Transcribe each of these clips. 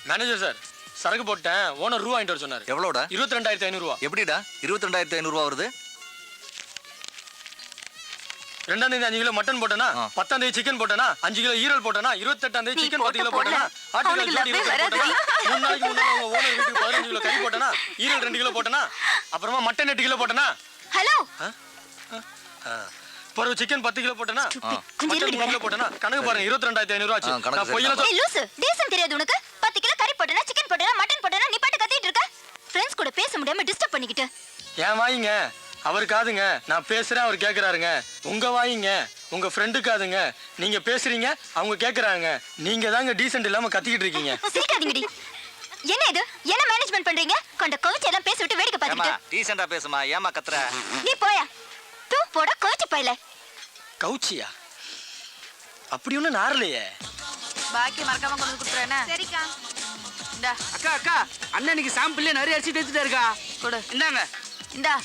Manager sir, சரக்கு போட்டேன், owner ரூபா வாங்கிட்டு வர சொன்னாரு. எவ்வளோடா? 22,500 ரூபா. எப்படிடா 22,500 ரூபா வருது? 2ஆம் தேதி 5 கிலோ மட்டன் போட்டேனா, 10ஆம் தேதி சிக்கன் போட்டேனா, 5 கிலோ ஈரல் போட்டேனா, 28ஆம் தேதி சிக்கன் 10 கிலோ போட்டேனா, ஆட்டுக்கால் ஜோடி 20 போட்டேனா, 3 நாளைக்கு முன்னாடி உங்க ஓனர் வீட்டுக்கு 15 கிலோ கறி போட்டேனா, ஈரல் 2 கிலோ போட்டேனா, அப்புறமா மட்டன் 8 கிலோ போட்டேனா. ஹலோ. பரவ சிக்கன் 10 கிலோ போட்டேனா, மட்டன் 3 கிலோ போட்டேனா. கணக்கு பாருங்க 22,500 ரூபா ஆச்சு. நான் பொய்யல ஏய் லூசு, டீசன்ட் தெரியாது உனக்கு? 10 கிலோ கறி போட்டேனா, சிக்கன் போட்டேனா, மட்டன் போட்டேனா, நீ பாட்டு கத்திட்டு இருக்க. ஃப்ரெண்ட்ஸ் கூட பேச முடியாம டிஸ்டர்ப் பண்ணிக்கிட்டு. ஏன் வாயிங்க? அவர் காதுங்க, நான் பேசுறேன், அவர் கேக்குறாருங்க. உங்க வாயிங்க, உங்க ஃப்ரெண்டு காதுங்க. நீங்க பேசுறீங்க, அவங்க கேக்குறாங்க. நீங்க தாங்க டீசன்ட் இல்லாம கத்திக்கிட்டு இருக்கீங்க. சிரிக்காதீங்கடி. என்ன இது? என்ன மேனேஜ்மென்ட் பண்றீங்க? கொண்ட கவுச்சி எல்லாம் பேச விட்டு வேடிக்கை பார்த்துட்டு. ஏமா டீசன்ட்டா பேசுமா, ஏமா கத்துற? நீ போயா. தூ போட கவுச்சி பையல. கவுச்சியா? அப்படி ஒண்ணு நாரலையே. பாக்கி மறக்காம கொண்டு வந்து குடுறேனா? சரிக்கா. இந்தா அக்கா அக்கா, அண்ணனுக்கு சாம்பிள்ல நிறைய அரிசி தேய்ச்சிட்டு இருக்கா. கொடு. இந்தாங்க. இந்தா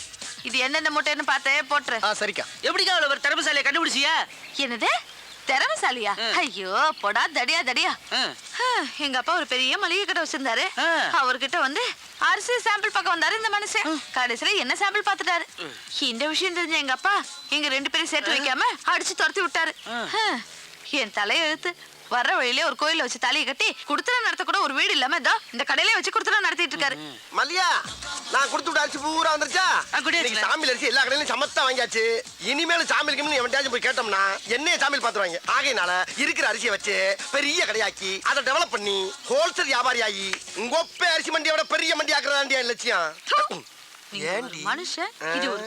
இது என்னென்ன மூட்டைன்னு பார்த்தே போட்டுரு. சரிக்கா. எப்படிக்கா அவ்வளவு ஒரு திறமைசாலியை கண்டுபிடிச்சியா? என்னது திறமைசாலியா? ஐயோ போடா தடியா தடியா. எங்க அப்பா ஒரு பெரிய மளிகை கடை வச்சிருந்தாரு. அவர்கிட்ட வந்து அரிசி சாம்பிள் பக்கம் வந்தாரு இந்த மனுஷன். கடைசியில என்ன சாம்பிள் பார்த்துட்டாரு. இந்த விஷயம் தெரிஞ்ச எங்க அப்பா எங்க 2 பேரும் சேர்த்து வைக்காம அடிச்சு துரத்தி விட்டாரு. என் தலையை எழுத்து வர்ற வழியிலே ஒரு கோயில வச்சு தலையை கட்டி குடுத்தனம் நடத்த கூட ஒரு வீடு இல்லாம இதோ இந்த கடையிலே வச்சு குடுத்தனம் நடத்திட்டு இருக்காரு. மல்லியா, நான் கொடுத்து விட்ட அரிசி பூரா வந்துருச்சா? சாமியில் அரிசி எல்லா கடையிலும் சமத்தா வாங்கியாச்சு. இனிமேல் சாமிக்கு எவன்டாச்சும் போய் கேட்டோம்னா என்னைய சாமியில் பாத்துருவாங்க. ஆகையினால இருக்கிற அரிசியை வச்சு பெரிய கடையாக்கி அதை டெவலப் பண்ணி ஹோல்சேல் வியாபாரி ஆகி உங்க ஒப்பே அரிசி மண்டியோட பெரிய மண்டி ஆக்குறதாண்டியா லட்சியம். மனுஷன் இது ஒரு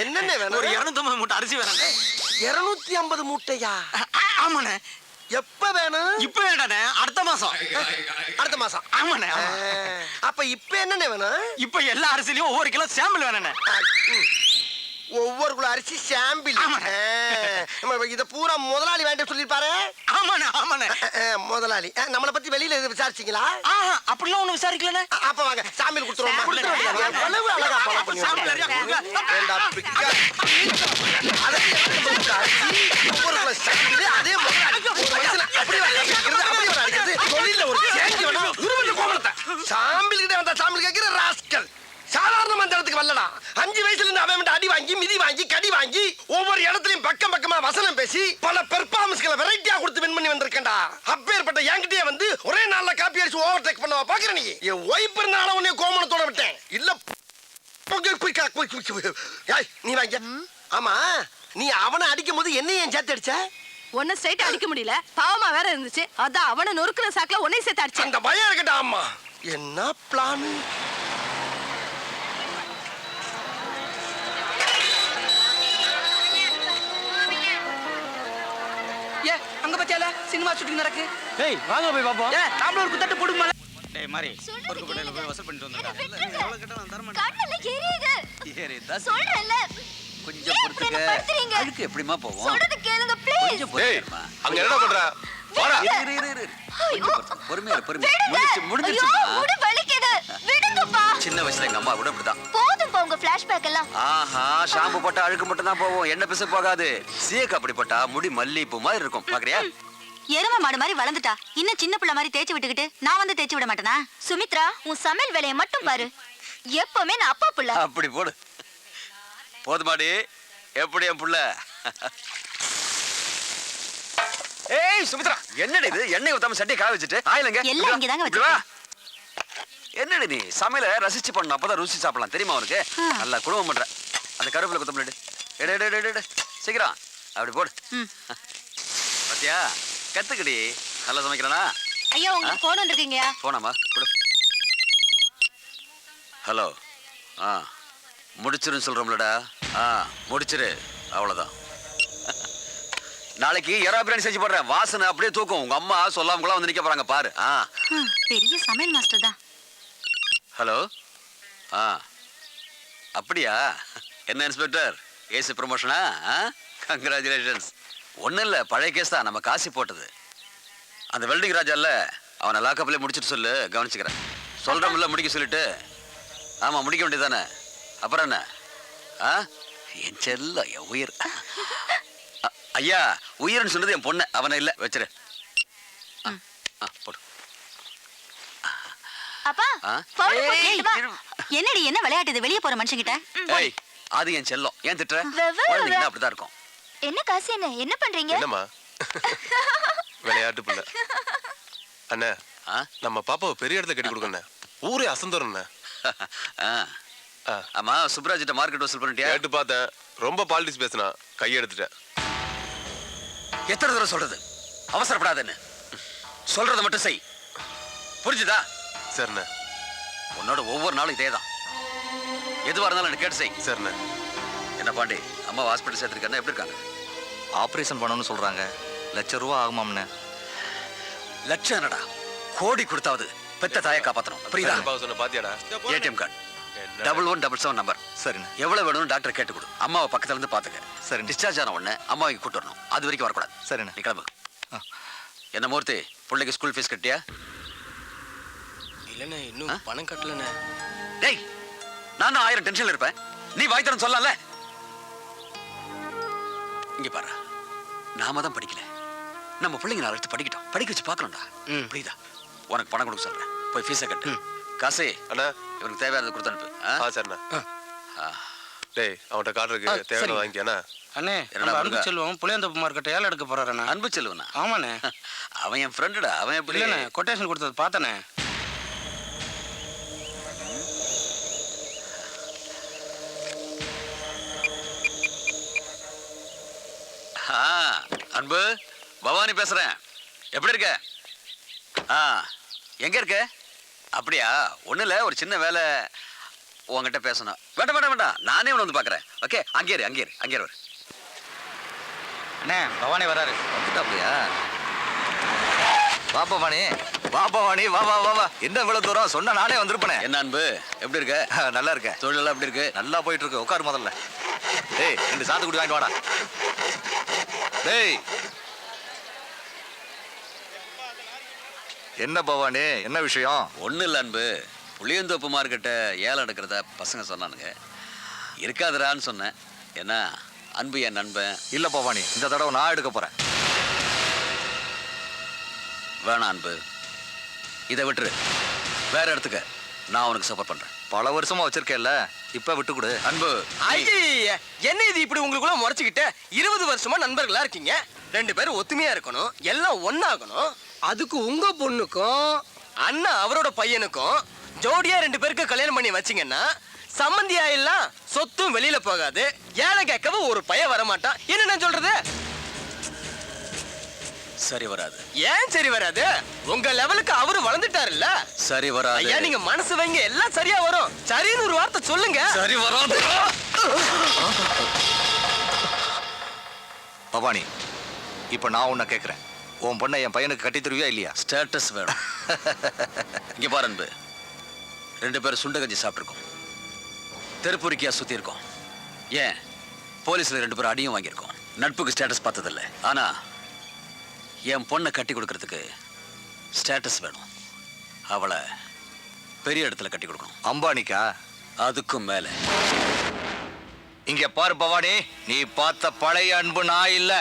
என்னென்ன வேணும்? ஒரு 250 மூட்டை அரிசி வேணும். 250 மூட்டையா? ஆமாண்ணே. எப்ப வேணும்? இப்ப வேண்டாண்ணே, அடுத்த மாசம். அடுத்த மாசம்? ஆமாண்ணே. அப்ப இப்ப என்னென்ன வேணும்? இப்ப எல்லா அரிசிலையும் ஒவ்வொரு கிலோ சாம்பிள் வேணுண்ணே. ஒவ்வொரு கிலோ அரிசி சாம்பிள். இத பூரா முதலாளி வேண்டாம் சொல்லிருப்பாரு. ஆமாண்ணே ஆமாண்ணே. முதலாளி நம்மளை பத்தி வெளியில விசாரிச்சீங்களா? அப்படிலாம் ஒண்ணு விசாரிக்கலண்ணே. அப்ப வாங்க சாம்பிள் கொடுத்துருவோம். அதே சாம்பிள் கிட்ட வந்தா சாம்பிள் கேட்கிற ராஸ்கல். சாதாரண மந்திரத்துக்கு வரலடா. 5 வயசுல இருந்து அவன் அடி வாங்கி மிதி வாங்கி கடி வாங்கி ஒவ்வொரு இடத்துலயும் பக்கம் பக்கமா வசனம் பேசி பல பெர்ஃபார்மன்ஸ்களை வெரைட்டியா கொடுத்து வின் பண்ணி வந்திருக்கேன்டா. அப்பேற்பட்ட என்கிட்டயே வந்து ஒரே நாள்ல காப்பி அடிச்சு ஓவர் டேக் பண்ணவா பாக்குற நீ? என் ஒய்ஃப் இருந்தால உன்னை கோமணத்தோட விட்டேன். இல்ல நீ வாங்க. ஆமா, நீ அவனை அடிக்கும் போது என்ன ஏன் சேர்த்து அடிச்ச? ஒன்னும் ஸ்ட்ரைட்டா அடிக்க முடியல, பாவமா வேற இருந்துச்சு. அதான் அவனை நொறுக்குற சாக்குல உன்னையும் சேர்த்து அடிச்சேன். அந்த பயம் இருக்கட்டா. அம்மா என்ன பிளான்? அங்க பத்தியால சினிமா ஷூட்டிங் நடக்கு. டேய் வாங்க போய் பாப்போம். நாமள ஒரு குத்தட்டு போடுமா? டேய் மாரி பொறுக்கு படையில போய் வசூல் பண்ணிட்டு வந்தடா. எவ்வளவு கேட்டா நான் தர மாட்டேன். கண்ணல எரியுது. ஏறிதா சொல்றேன்ல. கொஞ்சம் பொறுத்துக்க. அதுக்கு எப்படிமா போவோம்? சொல்றது கேளுங்க ப்ளீஸ். கொஞ்சம் பொறுத்துமா. அங்க என்ன பண்ற? போடா. இரு. பொறுமையா முடிஞ்சிருச்சு. முடி வலிக்குது. விடுங்கப்பா. சின்ன வயசுல எங்க அம்மா கூட அப்படிதான். போதும் பா உங்க ஃபிளாஷ்பேக் எல்லாம். ஆஹா, ஷாம்பு போட்டா அழுக்கு மட்டும் தான் போவோம், எண்ணெய் பிசு போகாது. சீக்கு அப்படி போட்டா முடி மல்லிப்பூ மாதிரி இருக்கும். பாக்குறியா? எரும மாடு மாதிரி வளர்ந்துட்டா. இன்னும் சின்ன பிள்ளை மாதிரி தேய்ச்சி விட்டுக்கிட்டு நான் வந்து தேய்ச்சி விட மாட்டேனா? சுமித்ரா, உன் சமையல் வேலையை மட்டும் பாரு. எப்பவுமே நான் அப்பா புள்ள. அப்படி போடு. போதுமாடி. எப்படி என் புள்ள? ஏய் சுமித்ரா, என்னடி இது? எண்ணெய் ஊத்தாம சட்டியை காய வச்சுட்டு ஆயிலங்க எல்லாம் இங்க தாங்க வச்சிருக்கேன். என்னடி நீ சமையல ரசிச்சு பண்ணணும், அப்பதான் ருசி சாப்பிடலாம். தெரியுமா உனக்கு? நல்லா குடும்பம் பண்ற. அந்த கருவேப்பிலை கொத்தமல்லி எடு சீக்கிரம் அப்படி போடு. பாத்தியா, கத்துக்கடி. நல்லா சமைக்கிறனா? ஐயா உங்களுக்கு போன் வந்திருக்கீங்கயா? போனாமா கொடு. ஹலோ. முடிச்சிருன்னு சொல்றோம்லடா. முடிச்சிரு, அவ்வளவுதான். நாளைக்கு எறா பிரியாணி செஞ்சு போடுறேன். வாசனை அப்படியே தூக்கும். உங்க அம்மா சொல்லாம வந்து நிக்க போறாங்க பாரு. பெரிய சமையல் மாஸ்டர் தான். ஹலோ. அப்படியா? என்ன இன்ஸ்பெக்டர், ஏசி ப்ரமோஷனா? கங்க்ராச்சுலேஷன்ஸ். ஒன்றும் இல்லை, பழைய கேஸ் தான், நம்ம காசி போட்டது. அந்த வெல்டிங் ராஜா இல்லை, அவனை லாக்கப்லேயே முடிச்சுட்டு சொல்லு, கவனிச்சுக்கிறேன். சொல்கிறோம்ல முடிக்க சொல்லிட்டு. ஆமாம், முடிக்க வேண்டியதானே. அப்புறம் என்ன? என் செல்ல என் உயிர். ஐயா, உயிர்னு சொன்னது என் பொண்ணு, அவனை இல்லை வச்சிரு. போடு. அப்பா ஆ? பவுடர் போட்டு ஏய், எடுத்து வா. என்னடி என்ன விளையாட்டு இது வெளிய போற மனுஷங்கிட்ட ஏய் அது என் செல்லம் ஏன் திட்டுற வெவ்வேறு குழந்தைங்கன்னா அப்படிதான் இருக்கும். என்ன காசு என்ன பண்றீங்க என்னம்மா விளையாட்டு பிள்ளை அண்ணே ஆ? நம்ம பாப்பாவை பெரிய இடத்துல கட்டி கொடுக்கண்ணே ஊரே அசந்தோறண்ணே ஆ. ஆ. ஆமா சுப்ராஜிட்ட மார்க்கெட் வசூல் பண்ணிட்டியா? கேட்டு பார்த்தேன் ரொம்ப பாலிடிக்ஸ் பேசினா கையெடுத்துட்டேன். எத்தனை தடவை சொல்றது அவசரப்படாதன்னு சொல்றத மட்டும் செய் புரிஞ்சுதா? சரிண்ணே உன்னோட ஒவ்வொரு நாளும் இதேதான் எதுவா இருந்தாலும் எனக்கு கேட்டு செய். சரிண்ணே. என்ன பாண்டி அம்மா ஹாஸ்பிட்டல் சேர்த்துருக்காங்க எப்படி இருக்காங்க? ஆபரேஷன் பண்ணணும்னு சொல்றாங்க. ₹1,00,000 ஆகுமாம்ண்ணே. லட்சம் என்னடா கோடி கொடுத்தாவது பெத்த தாயை காப்பாத்தணும் புரியுதா? பாப்பா சொன்ன பாத்தியாடா? ஏடிஎம் கார்டு என்ன? 1177 நம்பர் சரிண்ணே. எவ்வளவு வேணும்னு டாக்டர் கேட்டு கொடு. அம்மாவை பக்கத்துல இருந்து பாத்துக்க. சரிண்ணே. டிஸ்சார்ஜ் ஆன உடனே அம்மாவை கூட்டு வரணும். அது வரைக்கும் வரக்கூடாது. சரிண்ணே. நீ கிளம்பு. ஆ. என்ன மூர்த்தி பிள்ளைக்கு ஸ்கூல் ஃபீஸ் கட்டியா? இல்லண்ணே இன்னும் பணம் கட்டலண்ணே. டேய் நானும் 1000 டென்ஷன்ல இருப்பேன். நீ வாய் தரன்னு சொல்லல. இங்க பாரு நாம தான் படிக்கல. நம்ம பிள்ளைங்க நாலு எடுத்து படிக்கட்டும். படிக்க வச்சு பார்க்கணும்டா. புரியுதா? உனக்கு பணம் கொடுக்க சொல்றேன். போய் ஃபீஸை கட்டு. காசே அண்ணா. இவனுக்கு தேவையானது கொடுத்து அனுப்பு. ஆ சரிண்ணே. டேய் அவன்கிட்ட கார்டு இருக்கு தேவையான வாங்கிட்டியாண்ணா? அண்ணே என்னடா நம்ம முருகா? அன்பு செல்வம் புளியந்தோப்பு மார்க்கெட்டை ஏல எடுக்க போறாருண்ணே. அன்பு செல்வனா? ஆமாண்ணே. அவன் என் ஃப்ரெண்டுடா. அவன் எப்படி? இல்லண்ணே கொட்டேஷன் கொடுத்தது பார்த்தனே. அன்பு பவானி பேசுறேன். எப்படி இருக்க? எங்க இருக்க? அப்படியா? ஒண்ணு இல்ல ஒரு சின்ன வேலை உங்ககிட்ட பேசணும். வேண்டாம் வேண்டாம் வேண்டாம் நானே உன்னை வந்து பாக்குறேன். ஓகே அங்கே வர. அண்ணே பவானி வராரு. வந்துட்டாப்லையா? வா பவானி வா பவானி வா வா வா வா. என்ன இவ்வளவு தூரம் சொன்னா நானே வந்திருப்பேனே. என்ன அன்பு எப்படி இருக்க? நல்லா இருக்கேன். தொழில் எல்லாம் எப்படி இருக்கு? நல்லா போயிட்டு இருக்கு. உட்காரு முதல்ல. டேய் 2 சாத்துக்குடி வாங்கிட்டு வாடா. டேய் என்ன பவானி என்ன விஷயம்? ஒண்ணு இல்ல அன்பு, புளியந்தோப்பு மார்க்கெட்டை ஏலம் எடுக்கிறத பசங்க சொன்னானுங்க. இருக்காதுடான்னு சொன்னேன். ஏன்னா அன்பு என் நண்பன். இல்ல பவானி இந்த தடவை நான் எடுக்க போறேன். வேணாம் அன்பு, இதை விட்டுரு. வேற இடத்துக்கு நான் உனக்கு சப்போர்ட் பண்றேன். பல வருஷமா வச்சிருக்கேன்ல, இப்ப விட்டு கொடு. அன்பு ஐயே என்ன இது இப்படி உங்களுக்குள்ள முறைச்சுக்கிட்டு 20 வருஷமா நண்பர்களா இருக்கீங்க. 2 பேரும் ஒத்துமையா இருக்கணும், எல்லாம் ஒன்னாகணும். அதுக்கு உங்க பொண்ணுக்கும் அண்ணா அவரோட பையனுக்கும் ஜோடியா 2 பேருக்கு கல்யாணம் பண்ணி வச்சீங்கன்னா சம்மந்தியா எல்லாம் சொத்தும் வெளியில போகாது. ஏழை கேட்கவும் ஒரு பையன் வரமாட்டான். என்ன நான் சொல்றது? சரி வராது. ஏன் சரி வராது? உங்க லெவலுக்கு அவரு வளர்ந்துட்டாருல்ல. சரி வராது. ஐயா நீங்க மனசு வைங்க, எல்லாம் சரியா வரும். சரின்னு ஒரு வார்த்தை சொல்லுங்க. சரி வராது. பவானி இப்ப நான் உன்னை கேட்கிறேன், உன் பொண்ணை என் பையனுக்கு கட்டி தருவியா இல்லையா? ஸ்டேட்டஸ் வேணும். இங்க பாரு அன்பு, 2 பேரும் சுண்ட கஞ்சி சாப்பிட்டுருக்கோம், தெருப்பொறிக்கையா சுத்தி இருக்கோம். ஏன் போலீஸ்ல 2 பேரும் அடியும் வாங்கியிருக்கோம். நட்புக்கு ஸ்டேட்டஸ் பார்த்ததில்ல. ஆனா என் பொண்ணை கட்டி கொடுக்கறதுக்கு ஸ்டேட்டஸ் வேணும். அவளை பெரிய இடத்துல கட்டி கொடுக்கணும். அம்பானிக்கா? அதுக்கும் மேல. இங்க பாரு பவானி, நீ பார்த்த பழைய அன்பு நான் இல்ல.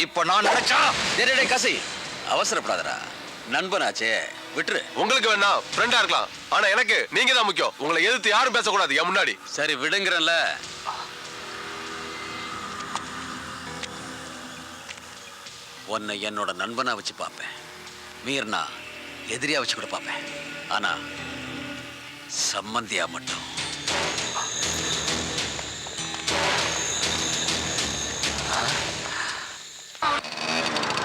இப்ப நான் நினைச்சா காசி அவசரப்படாதடா, நண்பனாச்சே விட்டுரு. உங்களுக்கு வேணா ஃப்ரெண்டா இருக்கலாம், ஆனா எனக்கு நீங்க தான் முக்கியம். உங்களை எதிர்த்து யாரும் பேசக்கூடாது என் முன்னாடி. சரி விடுங்கிறல்ல. உன்னை என்னோட நண்பனா வச்சு பார்ப்பேன். மீறினா எதிரியா வச்சு கூட பார்ப்பேன். ஆனா சம்மந்தியா மட்டும்.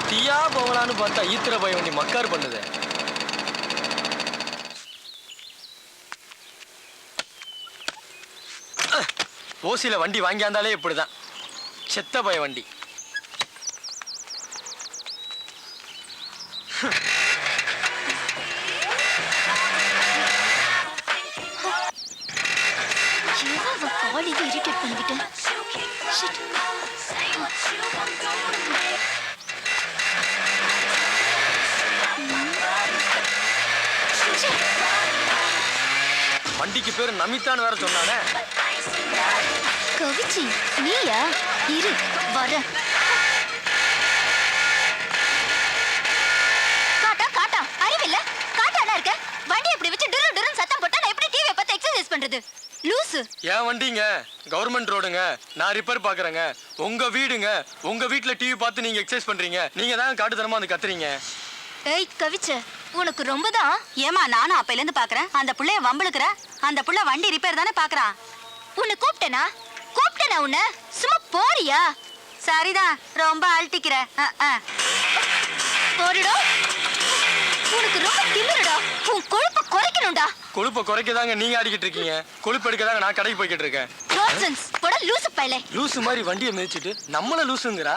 டீயா போகலான்னு பார்த்தா ஈத்திர பய வண்டி மக்கார் பண்ணுது. ஓசியில வண்டி வாங்கியாந்தாலே இப்படிதான், செத்த பய வண்டி. இரிட்டேட் பண்ணிக்கிட்டு வண்டிக்கு பேரு நமிதான் வேற சொன்னானே. கவிச்சி நீயா? இரு வர. காட்டா காட்டா அறிவில்ல, காட்டானா இருக்க. வண்டி இப்படி வச்சு டிரு சொல்றது லூசு. என் வண்டிங்க கவர்மெண்ட் ரோடுங்க, நான் ரிப்பேர் பாக்குறேங்க. உங்க வீடுங்க, உங்க வீட்ல டிவி பார்த்து நீங்க எக்ஸசைஸ் பண்றீங்க. நீங்க தான் காட்டுத்தனமா வந்து கத்துறீங்க. ஏய் கவிச்ச, உனக்கு ரொம்ப தான். ஏமா நானும் அப்பையில இருந்து பாக்குறேன் அந்த புள்ளைய வம்பளுக்குற. அந்த புள்ள வண்டி ரிப்பேர் தானே பாக்குறான். உன்னை கூப்பிட்டேனா உன்னை? சும்மா போறியா? சரிதான், ரொம்ப அழட்டிக்கிற. போடுடா, உனக்கு ரொம்ப திமிருடா. உன் கொழுப்பை குறைக்கணும்டா. கொழுப்பை குறைக்கதாங்க நீங்க ஆடிக்கிட்டு இருக்கீங்க, கொழுப்பு எடுக்கதாங்க நான் கடைக்கு போய்கிட்டு இருக்கேன். நான்சென்ஸ். போடா லூசு பயலே. லூசு மாதிரி வண்டியை மிதிச்சிட்டு நம்மள லூசுங்கிறா.